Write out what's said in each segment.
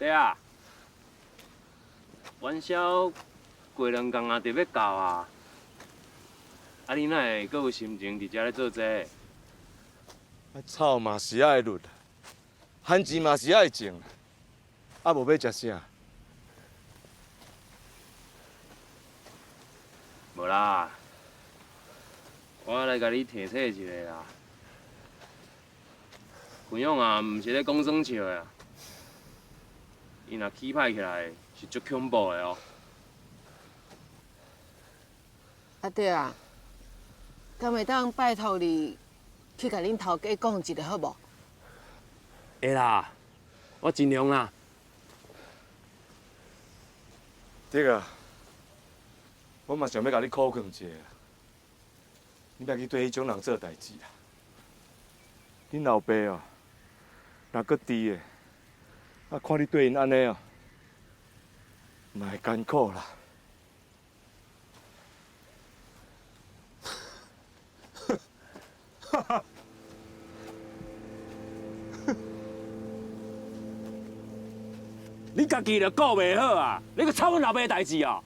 对啊，元宵过2天啊，就要到啊。啊，你哪会阁有心情伫遮咧做这？草嘛是爱绿，番薯嘛是爱种，啊无要食啥？无啦，我来甲你提醒一下啦。群勇啊，毋是咧讲耍笑的啊，伊若起歹起来是足恐怖的哦。阿弟啊，敢会当拜托你去甲恁头家讲一下好无？会啦，我尽量啦。对啊，我嘛想要甲你考劝一下，你别去对迄种人做代志啊。恁老爸哦，若搁伫的，啊看你对因安尼哦，嘛会艰苦啦。你家己就顾袂好啊，你搁吵阮老爸的代志哦。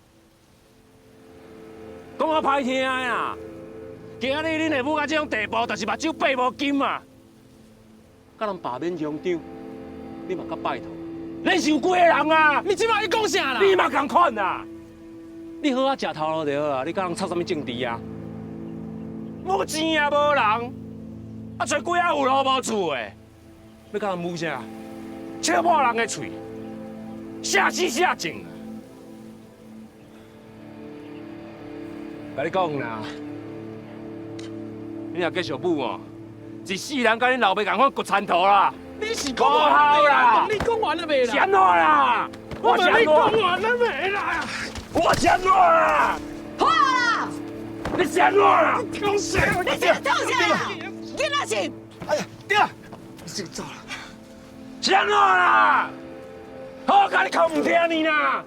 讲啊歹听的啦，今仔日恁下母到这种地步，就是目睭爬无金啊。甲人罢免乡长，你嘛甲拜托，恁是有几个人啊？你即摆在讲啥啦？你嘛共款啊！你好啊，食头路就好啊，你甲人插什么政治啊？无钱啊，无人，啊找几啊有路无厝的，要甲人母啥？笑破人的嘴，写死写净。甲你讲啦，你若继续舞哦，一世人甲恁老爸共款骨残头啦！你是讲完了啦？你讲完了未啦？是安怎啦？我问你讲完了未啦？我是安怎啦？好啊啦！你是安怎啦？讲啥？你这创啥啦？囡仔是哎呀，爹，你先走了。是安怎啦？好，甲你哭唔听你啦！